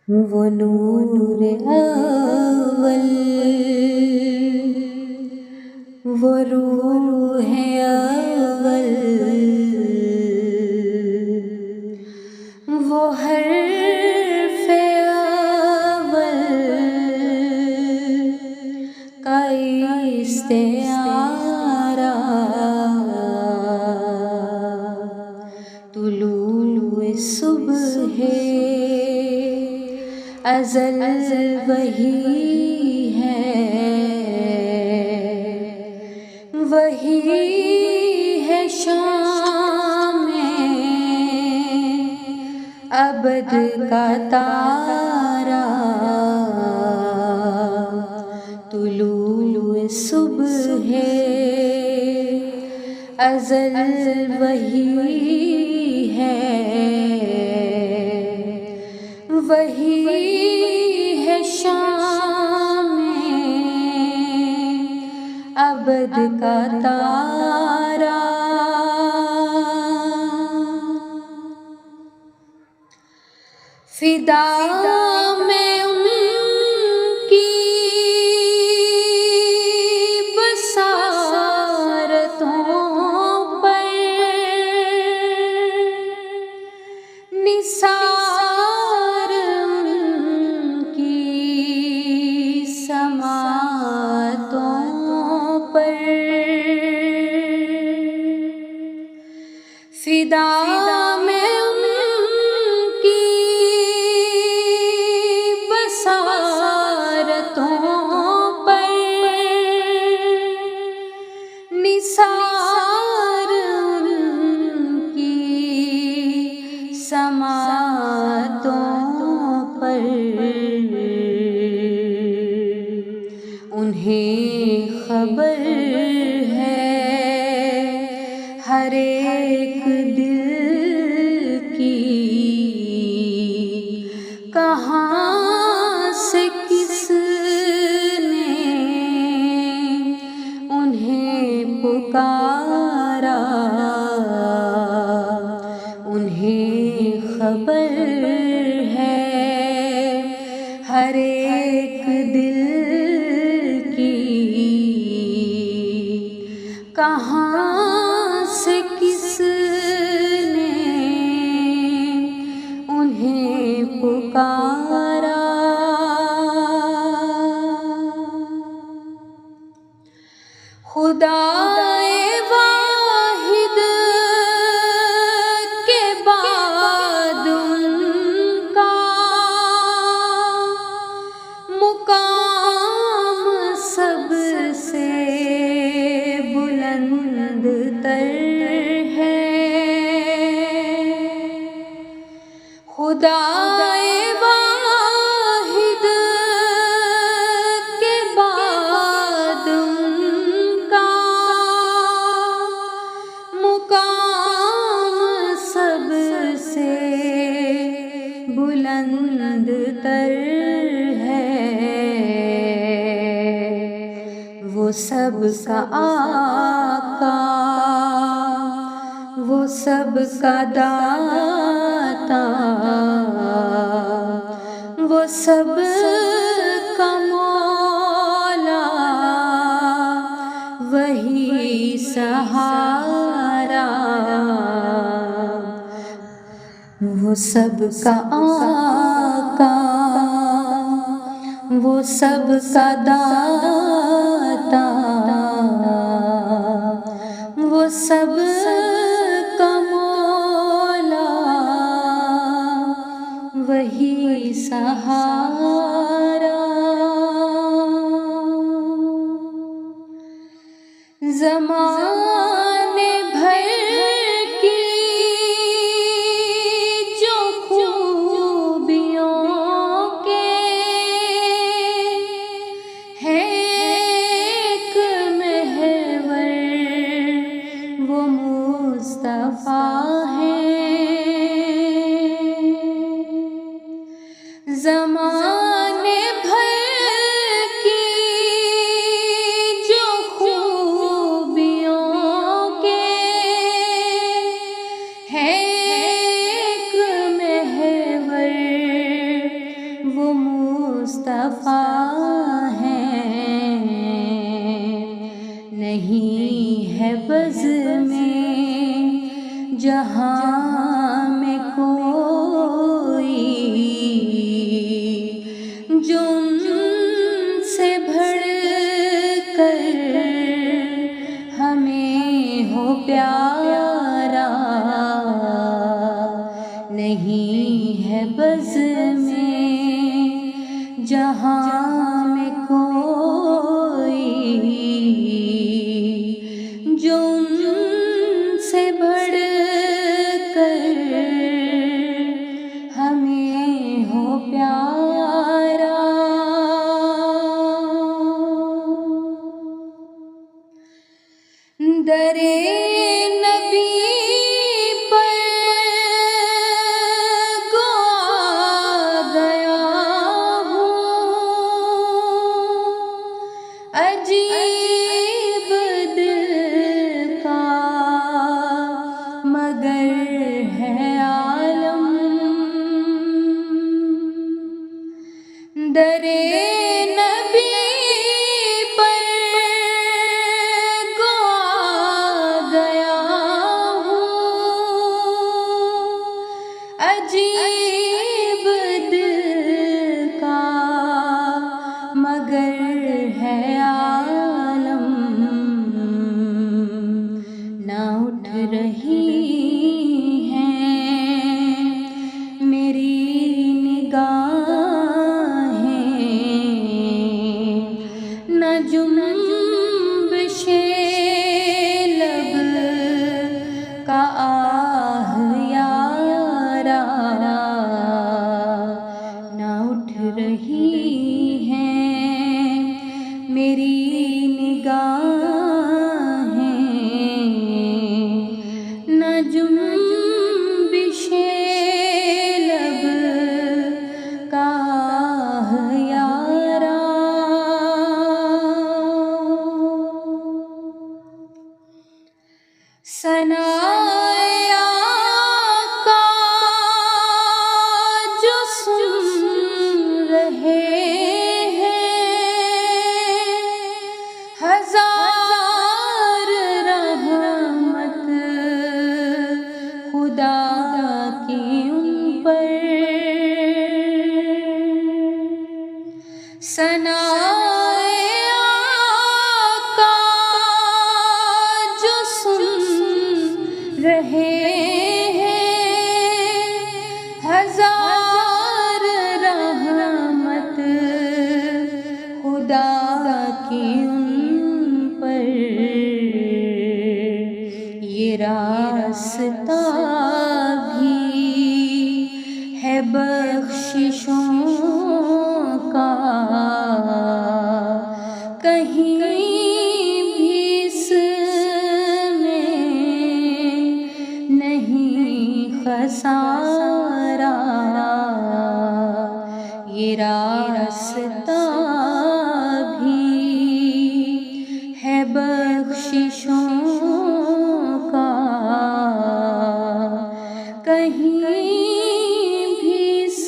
وہ نور اول، وہ روح اول، وہ حرف اول کا استعارہ، طلوع صبح ازل وہی ہے، وہی ہے شام ابد کا تارا، طلوع صبح ازل وہی ہے، وہی ہے شام ابد کا تارا، فدا میں ان کی بصارتوں پر، نثار ان کی سماعتوں پر، فدا میں ان کی بصارتوں پر، نثار ان کی سماعتوں پر، انہیں خبر ہے ہر ایک دل کی، کہاں سے کس نے انہیں پکارا، انہیں خبر ہے ہر ایک دل کی، کہاں سے کس نے انہیں پکارا، خدائے واحد کے بعد ان کا مقام سب سے بلند تر ہے، خدائے واحد کے بعد ان کا مقام سب سے بلند تر ہے، وہ سب کا آقا، وہ سب کا داتا، وہ سب کا مولا، وہی سہارا، وہ سب کا آقا، وہ سب کا داتا، وہ سب کا مولا، وہی سہارا، زمانے بھر کی جو خوبیوں کے ہے ایک محور، وہ مصطفیٰ ہیں، زمانے بھر کی جو خوبیوں کے ہے ایک محور، مصطفیٰ ہیں، نہیں ہے بز میں جہاں میں کوئی جو ان سے بڑھ کر ہمیں ہو پیارا، نہیں ہے بز میں جہاں میں کوئی جو ان سے بڑھ کر ہمیں ہو پیارا۔ درے نبی پر گوا گیا ہوں، عجیب دل کا مگر ہے عالم، درے نبی عجیب دل کا مگر ہے عالم، نہ اٹھ رہی ہیں میری نگاہیں، نہ جنبش لب کا آہ نہ اٹھ رہی ہیں میری نگاہیں، نہ جنبش لب کا آہ یارا۔ ثنا ہزار رحمت خدا کی ان پر، ثنا آقا جو سن رہے ہیں، ہزار رحمت خدا کی ان پر، یہ راستہ بھی ہے بخششوں کا، کہیں بھی اس میں نہیں خسارہ، یہ راستہ ہے بخششوں کا، کہیں بھی اس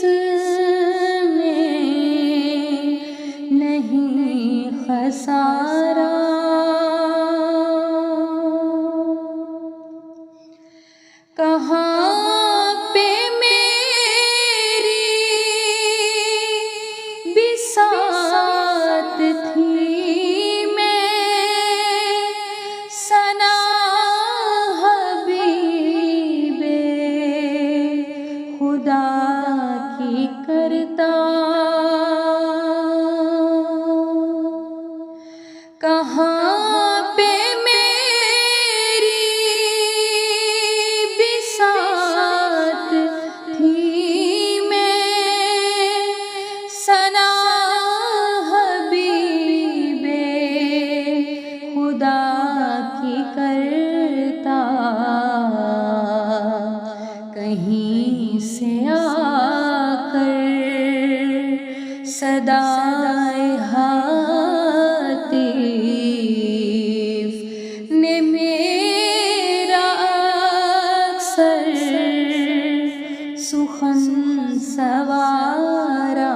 میں نہیں خسارہ۔ کہاں پہ میری بساط تھی، خدا کی کرتا، کہاں پہ میری بساط تھی، میں ثنا حبیب خدا کی کرتا، کہیں سے آ کر صدائے ہاتف نے میرا اکثر سخن سوارا،